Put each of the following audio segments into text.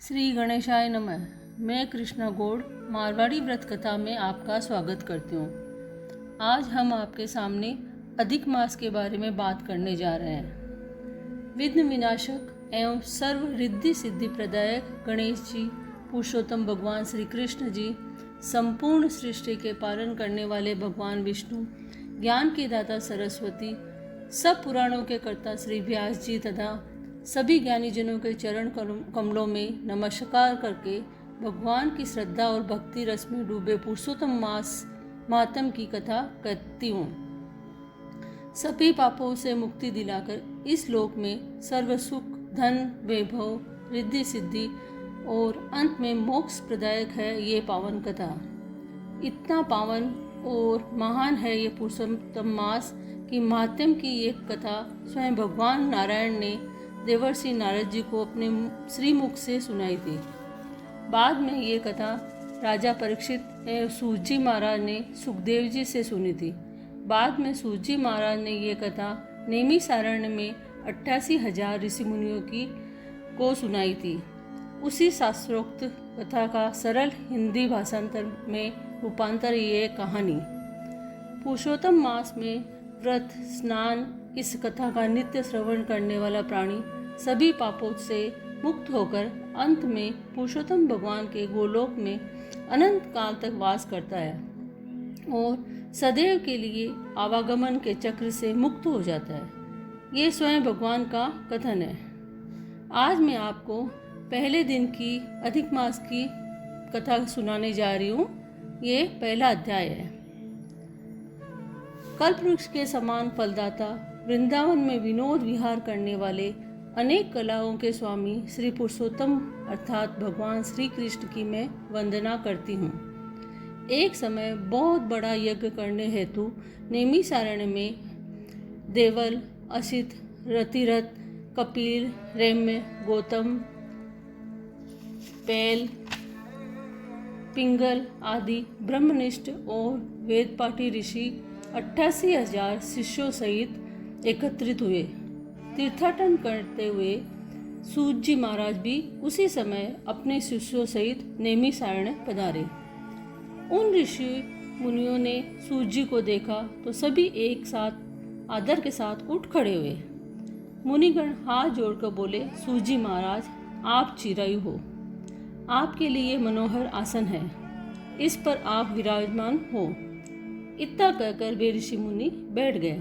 श्री गणेशाय नमः। मैं कृष्णा गौड़ मारवाड़ी व्रत कथा में आपका स्वागत करती हूँ। आज हम आपके सामने अधिक मास के बारे में बात करने जा रहे हैं। विघ्न विनाशक एवं सर्व रिद्धि सिद्धि प्रदायक गणेश जी, पुरुषोत्तम भगवान श्री कृष्ण जी, संपूर्ण सृष्टि के पालन करने वाले भगवान विष्णु, ज्ञान के दाता सरस्वती, सब पुराणों के कर्ता श्री व्यास जी तथा सभी ज्ञानीजनों के चरण कमलों में नमस्कार करके भगवान की श्रद्धा और भक्ति रस में डूबे पुरुषोत्तम मास मातम की कथा करती हूँ। सभी पापों से मुक्ति दिलाकर इस लोक में सर्व सुख, धन, वैभव, रिद्धि सिद्धि और अंत में मोक्ष प्रदायक है ये पावन कथा। इतना पावन और महान है ये पुरुषोत्तम मास कि मातम की एक कथा स्वयं भगवान नारायण ने देवर्षि नारद जी को अपने श्रीमुख से सुनाई थी। बाद में ये कथा राजा परीक्षित एवं सूत जी महाराज ने सुखदेव जी से सुनी थी। बाद में सूत जी महाराज ने ये कथा नैमिषारण्य में 88,000 ऋषि मुनियों को सुनाई थी। उसी शास्त्रोक्त कथा का सरल हिंदी भाषांतर में रूपांतर ये कहानी। पुरुषोत्तम मास में व्रत, स्नान, इस कथा का नित्य श्रवण करने वाला प्राणी सभी पापों से मुक्त होकर अंत में पुरुषोत्तम भगवान के गोलोक में अनंत काल तक वास करता है और सदैव के लिए आवागमन के चक्र से मुक्त हो जाता है। ये स्वयं भगवान का कथन है। आज मैं आपको पहले दिन की अधिक मास की कथा सुनाने जा रही हूँ। ये पहला अध्याय है। कल्प वृक्ष के समान फलदाता, वृंदावन में विनोद विहार करने वाले, अनेक कलाओं के स्वामी श्री पुरुषोत्तम अर्थात भगवान श्री कृष्ण की मैं वंदना करती हूँ। एक समय बहुत बड़ा यज्ञ करने हेतु नैमिषारण्य में देवल, असित, रतिरथ, कपिल, रम्य, गौतम, पैल, पिंगल आदि ब्रह्मनिष्ठ और वेदपाठी ऋषि 88,000 शिष्यों सहित एकत्रित हुए। तीर्थाटन करते हुए सूत जी महाराज भी उसी समय अपने शिष्यों सहित नैमिषारण्य पधारे। उन ऋषि मुनियों ने सूत जी को देखा तो सभी एक साथ आदर के साथ उठ खड़े हुए। मुनिगण हाथ जोड़कर बोले, सूत जी महाराज, आप चिरायु हो, आपके लिए मनोहर आसन है, इस पर आप विराजमान हो। इतना कहकर वे ऋषि मुनि बैठ गए।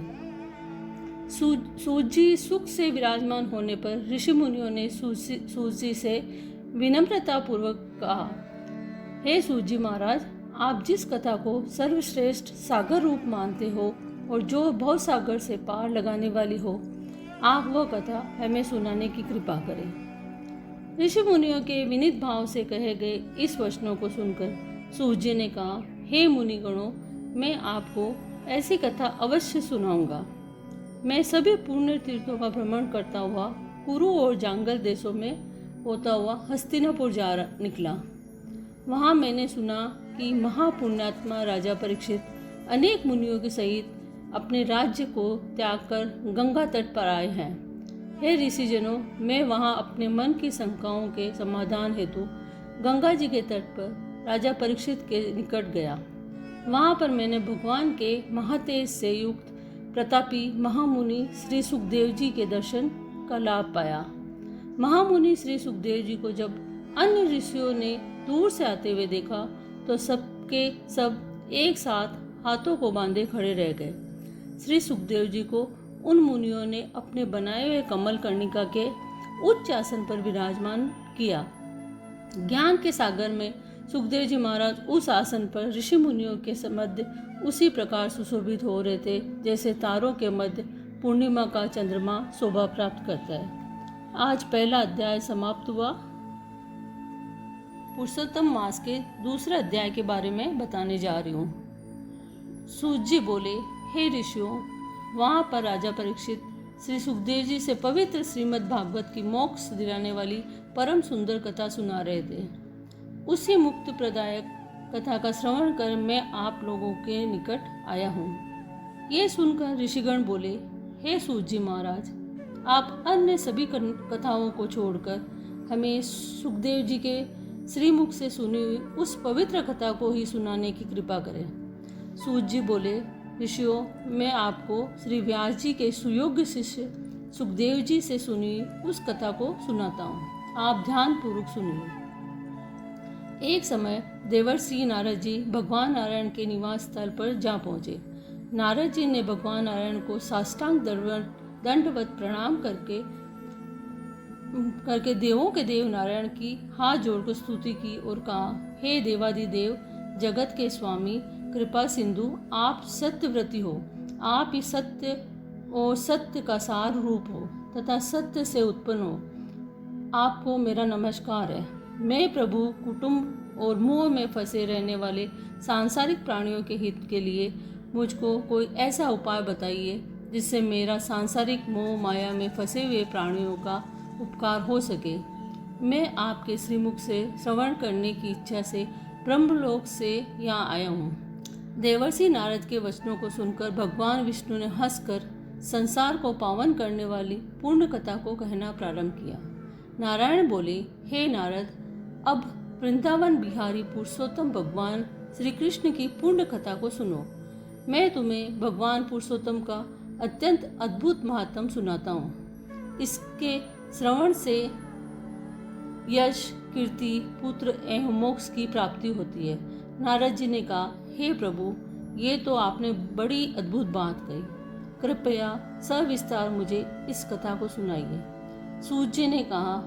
सूत जी सुख से विराजमान होने पर ऋषि मुनियों ने सूत जी से विनम्रता पूर्वक कहा, हे सूत जी महाराज, आप जिस कथा को सर्वश्रेष्ठ सागर रूप मानते हो और जो बहुत सागर से पार लगाने वाली हो, आप वह कथा हमें सुनाने की कृपा करें। ऋषि मुनियों के विनीत भाव से कहे गए इस वचनों को सुनकर सूत जी ने कहा, हे मुनिगणों, मैं आपको ऐसी कथा अवश्य सुनाऊंगा। मैं सभी पुण्य तीर्थों का भ्रमण करता हुआ कुरु और जांगल देशों में होता हुआ हस्तिनापुर जा निकला। वहाँ मैंने सुना कि महापुण्यात्मा राजा परीक्षित अनेक मुनियों के सहित अपने राज्य को त्याग कर गंगा तट पर आए हैं। हे ऋषिजनों, मैं वहाँ अपने मन की शंकाओं के समाधान हेतु गंगा जी के तट पर राजा परीक्षित के निकट गया। वहाँ पर मैंने भगवान के महातेज से युक्त प्रतापी महामुनि श्री सुखदेव जी के दर्शन का लाभ पाया। महामुनि श्री सुखदेव जी को जब अन्य ऋषियों ने दूर से आते हुए देखा तो सबके सब एक साथ हाथों को बांधे खड़े रह गए। श्री सुखदेव जी को उन मुनियों ने अपने बनाए हुए कमल कर्णिका के उच्च आसन पर विराजमान किया। ज्ञान के सागर में सुखदेव जी महाराज उस आसन पर ऋषि मुनियों के मध्य उसी प्रकार सुशोभित हो रहे थे जैसे तारों के मध्य पूर्णिमा का चंद्रमा शोभा प्राप्त करता है। आज पहला अध्याय समाप्त हुआ। पुरुषोत्तम मास के दूसरे अध्याय के बारे में बताने जा रही हूँ। सूत जी बोले, हे ऋषियों, वहाँ पर राजा परीक्षित श्री सुखदेव जी से पवित्र श्रीमद् भागवत की मोक्ष दिलाने वाली परम सुंदर कथा सुना रहे थे। उसी मुक्त प्रदायक कथा का श्रवण कर मैं आप लोगों के निकट आया हूँ। ये सुनकर ऋषिगण बोले, हे सूत जी महाराज, आप अन्य सभी कथाओं को छोड़कर हमें सुखदेव जी के श्रीमुख से सुनी हुई उस पवित्र कथा को ही सुनाने की कृपा करें। सूत जी बोले, ऋषियों, मैं आपको श्री व्यास जी के सुयोग्य शिष्य सुखदेव जी से सुनी उस कथा को सुनाता हूँ। आप ध्यान पूर्वक सुनिए। एक समय देवर्षि नारद जी भगवान नारायण के निवास स्थल पर जा पहुँचे। नारद जी ने भगवान नारायण को साष्टांग दंडवत प्रणाम करके देवों के देव नारायण की हाथ जोड़कर स्तुति की और कहा, हे देवादिदेव, जगत के स्वामी, कृपा सिंधु, आप सत्यव्रती हो। आप ही सत्य और सत्य का सार रूप हो तथा सत्य से उत्पन्न हो। आपको मेरा नमस्कार है। मैं प्रभु, कुटुंब और मोह में फंसे रहने वाले सांसारिक प्राणियों के हित के लिए मुझको कोई ऐसा उपाय बताइए जिससे मेरा सांसारिक मोह माया में फंसे हुए प्राणियों का उपकार हो सके। मैं आपके श्रीमुख से श्रवण करने की इच्छा से ब्रह्मलोक से यहाँ आया हूँ। देवर्षि नारद के वचनों को सुनकर भगवान विष्णु ने हंसकर संसार को पावन करने वाली पूर्ण कथा को कहना प्रारंभ किया। नारायण बोले, हे नारद, अब वृंदावन बिहारी पुरुषोत्तम भगवान श्री कृष्ण की पूर्ण कथा को सुनो। मैं तुम्हें भगवान पुरुषोत्तम का अत्यंत अद्भुत महात्म सुनाता हूँ। इसके श्रवण से यश, कीर्ति, पुत्र एवं मोक्ष की प्राप्ति होती है। नारद जी ने कहा, हे प्रभु, ये तो आपने बड़ी अद्भुत बात कही। कृपया सविस्तार मुझे इस कथा को सुनाइए। सूत जी ने कहा,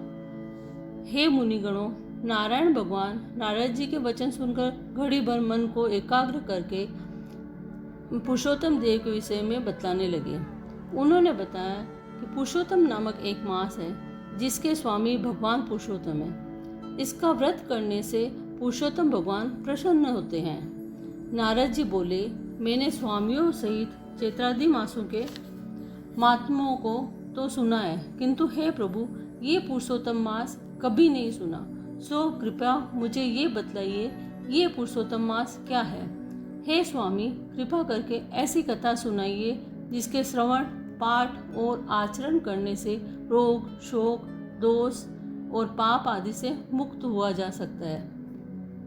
हे मुनिगणों, नारायण भगवान नारद जी के वचन सुनकर घड़ी भर मन को एकाग्र करके पुरुषोत्तम देव के विषय में बतलाने लगे। उन्होंने बताया कि पुरुषोत्तम नामक एक मास है जिसके स्वामी भगवान पुरुषोत्तम है। इसका व्रत करने से पुरुषोत्तम भगवान प्रसन्न होते हैं। नारद जी बोले, मैंने स्वामियों सहित चैत्रादि मासों के महात्म्यों को तो सुना है, किंतु हे प्रभु, ये पुरुषोत्तम मास कभी नहीं सुना। सो कृपया मुझे ये बतलाइए, ये पुरुषोत्तम मास क्या है। हे स्वामी, कृपा करके ऐसी कथा सुनाइए जिसके श्रवण, पाठ और आचरण करने से रोग, शोक, दोष और पाप आदि से मुक्त हुआ जा सकता है।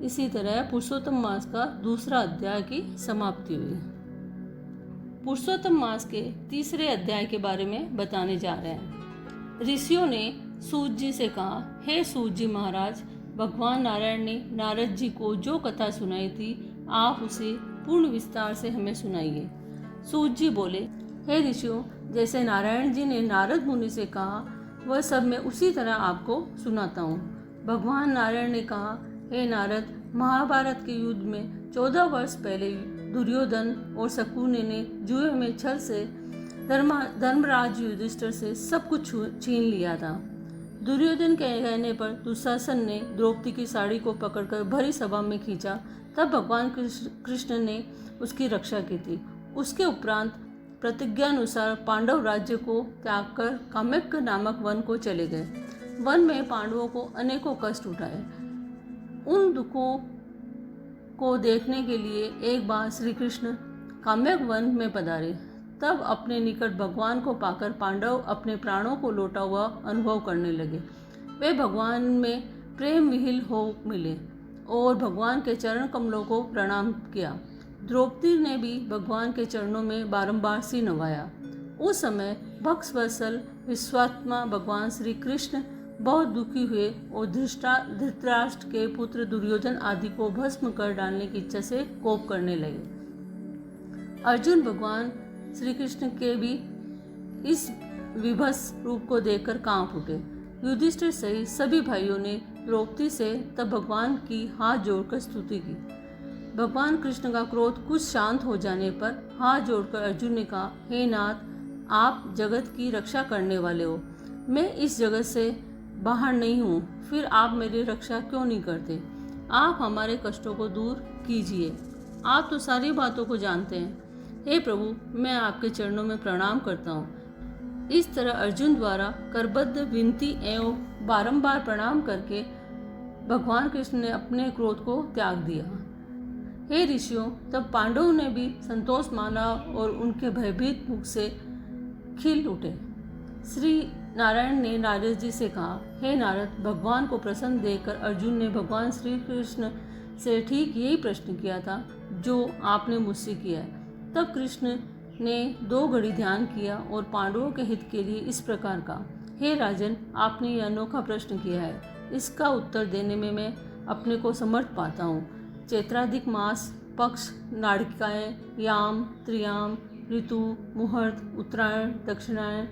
इसी तरह पुरुषोत्तम मास का दूसरा अध्याय की समाप्ति हुई। पुरुषोत्तम मास के तीसरे अध्याय के बारे में बताने जा रहे हैं। ऋषियों ने सूत जी से कहा, हे सूत जी महाराज, भगवान नारायण ने नारद जी को जो कथा सुनाई थी, आप उसे पूर्ण विस्तार से हमें सुनाइए। सूत जी बोले, हे ऋषियों, जैसे नारायण जी ने नारद मुनि से कहा, वह सब मैं उसी तरह आपको सुनाता हूँ। भगवान नारायण ने कहा, हे नारद, महाभारत के युद्ध में 14 वर्ष पहले दुर्योधन और शकुनि ने जुए में छल से धर्मराज युधिष्ठिर से सब कुछ छीन लिया था। दुर्योधन के कहने पर दुशासन ने द्रौपदी की साड़ी को पकड़कर भरी सभा में खींचा। तब भगवान कृष्ण ने उसकी रक्षा की थी। उसके उपरांत प्रतिज्ञानुसार पांडव राज्य को त्याग कर काम्यक नामक वन को चले गए। वन में पांडवों को अनेकों कष्ट उठाए। उन दुखों को देखने के लिए एक बार श्री कृष्ण काम्यक वन में पधारे। तब अपने निकट भगवान को पाकर पांडव अपने प्राणों को लौटा हुआ अनुभव करने लगे। वे भगवान में प्रेम विहीन हो मिले और भगवान के चरण कमलों को प्रणाम किया। द्रौपदी ने भी भगवान के चरणों में बारंबार सिर नवाया। उस समय भक्तवत्सल विश्वात्मा भगवान श्री कृष्ण बहुत दुखी हुए और धृतराष्ट्र के पुत्र दुर्योधन आदि को भस्म कर डालने की इच्छा से कोप करने लगे। अर्जुन भगवान श्री कृष्ण के भी इस विभत्स रूप को देखकर कांप उठे। युधिष्ठिर सहित सभी भाइयों ने द्रौपदी से तब भगवान की हाथ जोड़कर स्तुति की। भगवान कृष्ण का क्रोध कुछ शांत हो जाने पर हाथ जोड़कर अर्जुन ने कहा, हे नाथ, आप जगत की रक्षा करने वाले हो। मैं इस जगत से बाहर नहीं हूँ, फिर आप मेरी रक्षा क्यों नहीं करते? आप हमारे कष्टों को दूर कीजिए। आप तो सारी बातों को जानते हैं। हे प्रभु, मैं आपके चरणों में प्रणाम करता हूँ। इस तरह अर्जुन द्वारा करबद्ध विनती एवं बारंबार प्रणाम करके भगवान कृष्ण ने अपने क्रोध को त्याग दिया। हे ऋषियों, तब पांडवों ने भी संतोष माना और उनके भयभीत मुख से खिल उठे। श्री नारायण ने नारद जी से कहा, हे नारद, भगवान को प्रसन्न देखकर अर्जुन ने भगवान श्री कृष्ण से ठीक यही प्रश्न किया था जो आपने मुझसे किया है। तब कृष्ण ने 2 घड़ी ध्यान किया और पांडवों के हित के लिए इस प्रकार कहा, हे राजन, आपने यह अनोखा प्रश्न किया है। इसका उत्तर देने में मैं अपने को समर्थ पाता हूँ। चैत्राधिक मास, पक्ष, नाड़िकाएँ, याम, त्रियाम, ऋतु, मुहूर्त, उत्तरायण, दक्षिणायन,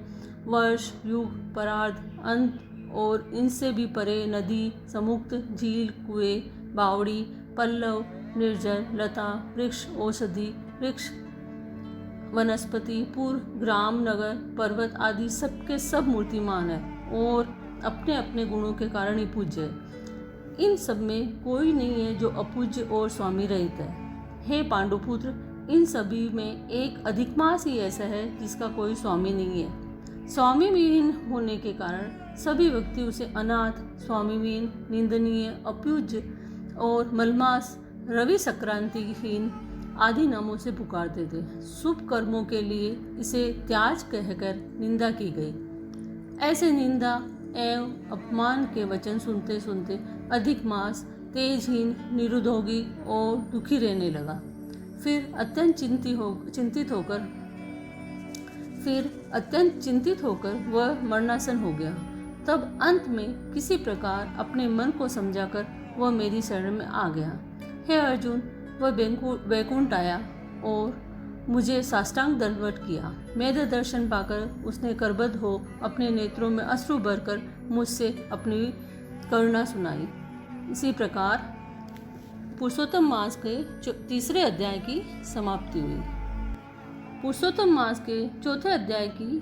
वर्ष, युग, परार्ध, अंत और इनसे भी परे नदी, समुक्त, झील, कुएं, बावड़ी, पल्लव, निर्जर, लता, वृक्ष, औषधि वृक्ष, वनस्पति, पुर, ग्राम, नगर, पर्वत आदि सबके सब मूर्तिमान है और अपने अपने गुणों के कारण ही पूज्य है। इन सब में कोई नहीं है जो अपूज्य और स्वामी रहित है। हे पांडुपुत्र, इन सभी में एक अधिकमास ही ऐसा है जिसका कोई स्वामी नहीं है। स्वामी विहीन होने के कारण सभी व्यक्ति उसे अनाथ, स्वामी विहीन, निंदनीय, अपूज्य और मलमास, रवि संक्रांतिहीन आदि नामों से पुकारते थे। शुभ कर्मों के लिए इसे त्याज कहकर निंदा की गई। ऐसे निंदा एवं अपमान के वचन सुनते सुनते अधिक मास तेजहीन, निरुद्योगी और दुखी रहने लगा। फिर अत्यंत चिंतित होकर वह मरणासन हो गया। तब अंत में किसी प्रकार अपने मन को समझाकर वह मेरी शरण में आ गया। हे अर्जुन, वह वैकुंठ आया और मुझे साष्टांग दंडवत किया। मेरे दर्शन पाकर उसने करबद्ध हो अपने नेत्रों में अश्रु भरकर मुझसे अपनी करुणा सुनाई। इसी प्रकार पुरुषोत्तम मास के 3 अध्याय की समाप्ति हुई। पुरुषोत्तम मास के 4 अध्याय की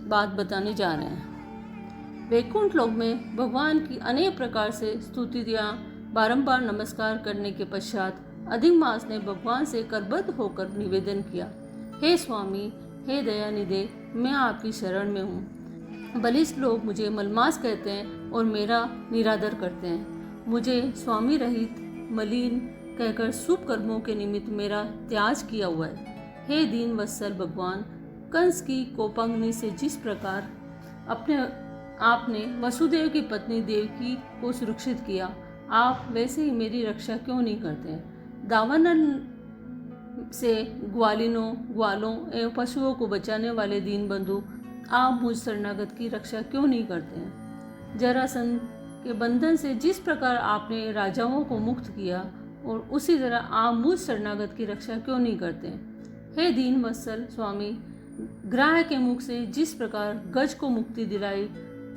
बात बताने जा रहे हैं। वैकुंठ लोक में भगवान की अनेक प्रकार से स्तुतियाँ बारंबार नमस्कार करने के पश्चात अधिक मास ने भगवान से करबद्ध होकर निवेदन किया, हे स्वामी, हे दयानिधे, मैं आपकी शरण में हूँ। बलिष्ठ लोग मुझे मलमास कहते हैं और मेरा निरादर करते हैं। मुझे स्वामी रहित, मलिन कहकर शुभ कर्मों के निमित्त मेरा त्याज किया हुआ है। हे दीन वत्सल भगवान, कंस की कोपाग्नि से जिस प्रकार आपने वसुदेव की पत्नी देवकी को सुरक्षित किया, आप वैसे ही मेरी रक्षा क्यों नहीं करते? दावानल से ग्वालों एवं पशुओं को बचाने वाले दीन बंधु, आप मुझ शरणागत की रक्षा क्यों नहीं करते हैं? जरासंध के बंधन से जिस प्रकार आपने राजाओं को मुक्त किया और उसी तरह आप मुझ शरणागत की रक्षा क्यों नहीं करते हैं? हे दीन वत्सल स्वामी, ग्राह के मुख से जिस प्रकार गज को मुक्ति दिलाई,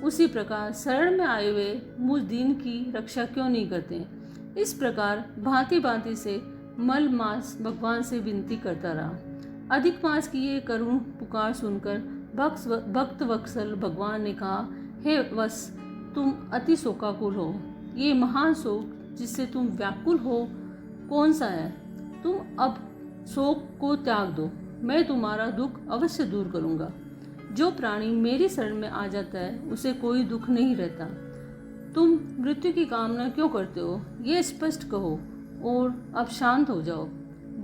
उसी प्रकार शरण में आए हुए मुझ दीन की रक्षा क्यों नहीं करते हैं? इस प्रकार भांति भांति से मल मास भगवान से विनती करता रहा। अधिक मास की ये करुण पुकार सुनकर भक्त वत्सल भगवान ने कहा, हे वत्स, तुम अति शोकाकुल हो। ये महान शोक जिससे तुम व्याकुल हो कौन सा है? तुम अब शोक को त्याग दो, मैं तुम्हारा दुख अवश्य दूर करूँगा। जो प्राणी मेरी शरण में आ जाता है उसे कोई दुख नहीं रहता। तुम मृत्यु की कामना क्यों करते हो, ये स्पष्ट कहो और अब शांत हो जाओ।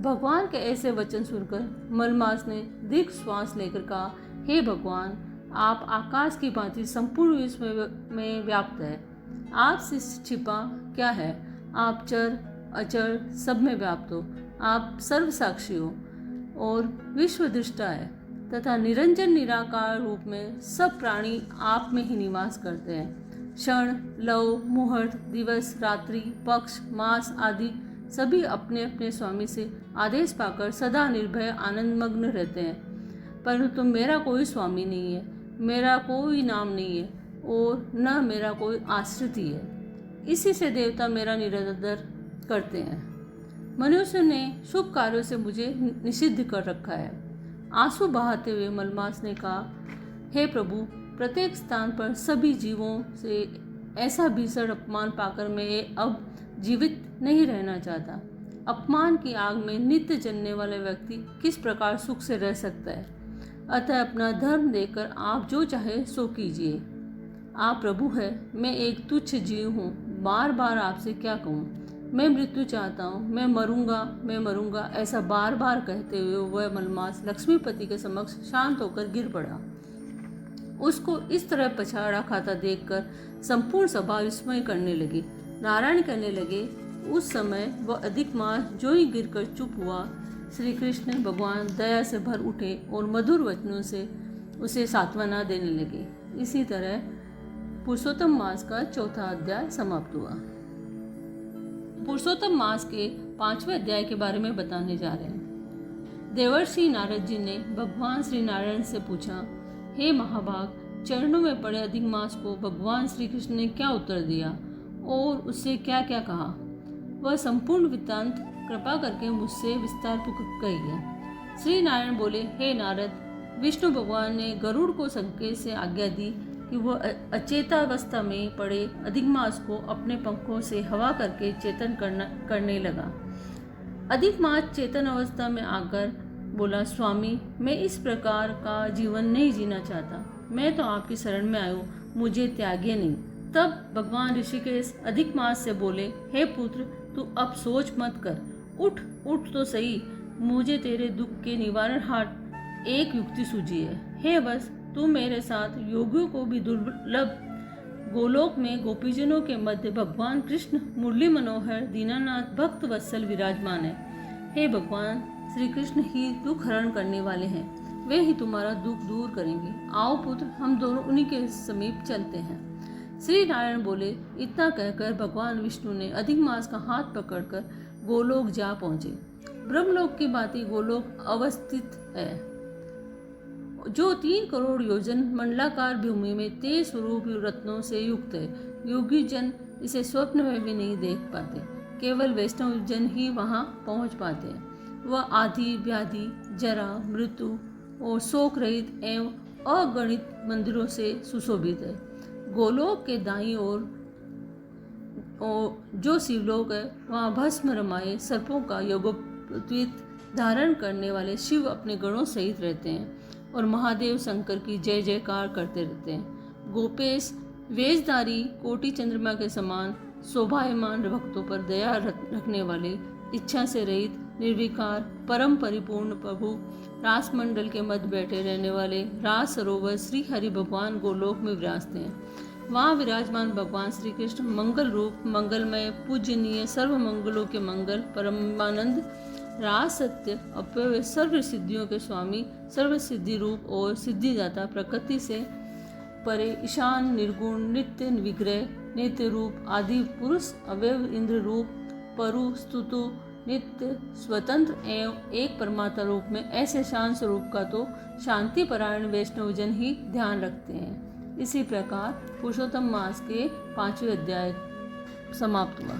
भगवान के ऐसे वचन सुनकर मलमास ने दीर्घ श्वास लेकर कहा, हे भगवान, आप आकाश की भांति संपूर्ण विश्व में व्याप्त है। आपसे छिपा क्या है? आप चर अचर सब में व्याप्त हो। आप सर्वसाक्षी हो और विश्व दृष्टा है तथा निरंजन निराकार रूप में सब प्राणी आप में ही निवास करते हैं। क्षण, लव, मुहूर्त, दिवस, रात्रि, पक्ष, मास आदि सभी अपने अपने स्वामी से आदेश पाकर सदा निर्भय आनंदमग्न रहते हैं। परंतु मेरा कोई स्वामी नहीं है, मेरा कोई नाम नहीं है और न मेरा कोई आश्रित ही है। इसी से देवता मेरा निरादर करते हैं। मनुष्य ने शुभ कार्यों से मुझे निषिद्ध कर रखा है। आंसू बहाते हुए मलमास ने कहा, हे प्रभु, प्रत्येक स्थान पर सभी जीवों से ऐसा भीषण अपमान पाकर मैं अब जीवित नहीं रहना चाहता। अपमान की आग में नित्य जलने वाला व्यक्ति किस प्रकार सुख से रह सकता है? अतः अपना धर्म देकर आप जो चाहे सो कीजिए। आप प्रभु है, मैं एक तुच्छ जीव हूँ, बार बार आपसे क्या कहूँ? मैं मृत्यु चाहता हूँ, मैं मरूंगा, ऐसा बार बार कहते हुए वह मलमास लक्ष्मीपति के समक्ष शांत होकर गिर पड़ा उसको इस तरह पछाड़ा खाता देखकर संपूर्ण सभा विस्मय करने लगी। नारायण कहने लगे, उस समय वह अधिक मास जो ही गिरकर चुप हुआ। श्री कृष्ण भगवान दया से भर उठे और मधुर वचनों से उसे सांत्वना देने लगे। इसी तरह पुरुषोत्तम मास का चौथा अध्याय समाप्त हुआ। पुरुषोत्तम मास के 5वें अध्याय के बारे में बताने जा रहे हैं। देवर्षि नारद जी ने भगवान श्री नारायण से पूछा, हे महाभाग, चरणों में पड़े अधिक मास को भगवान श्री कृष्ण ने क्या उत्तर दिया और उससे क्या क्या कहा? वह संपूर्ण वृत्तांत कृपा करके मुझसे विस्तार पूर्वक कहिए। श्री नारायण बोले, हे नारद, विष्णु भगवान ने गरुड़ को संकेत से आज्ञा दी कि वह अचेतावस्था में पड़े अधिक मास को अपने पंखों से हवा करके चेतन करने लगा। अधिक मास चेतन अवस्था में आकर बोला, स्वामी, मैं इस प्रकार का जीवन नहीं जीना चाहता। मैं तो आपकी शरण में आया हूँ, मुझे त्यागिए नहीं। तब भगवान ऋषिकेश अधिक मास से बोले, हे पुत्र, तू अब सोच मत कर, उठ तो सही। मुझे तेरे दुख के निवारण हाट एक युक्ति सूझी है। हे वत्स, तू मेरे साथ योगियों को भी दुर्लभ गोलोक में गोपीजनों के मध्य भगवान कृष्ण मुरली मनोहर दीनानाथ भक्त वत्सल विराजमान है। हे भगवान, श्री कृष्ण ही दुख हरण करने वाले हैं, वे ही तुम्हारा दुख दूर करेंगे। आओ पुत्र, हम दोनों उन्हीं के समीप चलते हैं। श्री नारायण बोले। इतना कहकर भगवान विष्णु ने अधिक मास का हाथ पकड़कर गोलोक जा पहुंचे। ब्रह्मलोक की भांति गोलोक अवस्थित है, जो 3 करोड़ योजन मंडलाकार भूमि में तेज स्वरूप रत्नों से युक्त है। योगी जन इसे स्वप्न में भी नहीं देख पाते, केवल वैष्णव जन ही वहां पहुंच पाते हैं। वह आदि व्याधि, जरा, मृत्यु और शोक रहित एवं अगणित मंदिरों से सुशोभित है। गोलोक के दाईं ओर जो शिवलोक है, वहाँ भस्म रमाए सर्पों का योगोपवीत धारण करने वाले शिव अपने गणों सहित रहते हैं और महादेव शंकर की जय जयकार करते रहते हैं। गोपेश वेशधारी कोटि चंद्रमा के समान शोभायमान भक्तों पर दया रखने वाले, इच्छा से रहित निर्विकार परम परिपूर्ण प्रभु रासमंडल के मध्य बैठे रहने वाले रास सरोवर श्री हरि भगवान गोलोक में विराजते हैं। वहाँ विराजमान भगवान श्री कृष्ण मंगल रूप, मंगलमय, पूजनीय, सर्व मंगलों के मंगल, परमानंद, रास सत्य, अव्यय, सर्व सिद्धियों के स्वामी, सर्व सिद्धि रूप और सिद्धिदाता, प्रकृति से परे, ईशान, निर्गुण, नित्य विग्रह, नित्य रूप, आदि पुरुष, अवयव, इंद्र रूप, परु, स्तुतु, नित्य, स्वतंत्र एवं एक परमात्मा रूप में ऐसे शांत स्वरूप का तो शांति परायण वैष्णव जन ही ध्यान रखते हैं। इसी प्रकार पुरुषोत्तम मास के 5वें अध्याय समाप्त हुआ।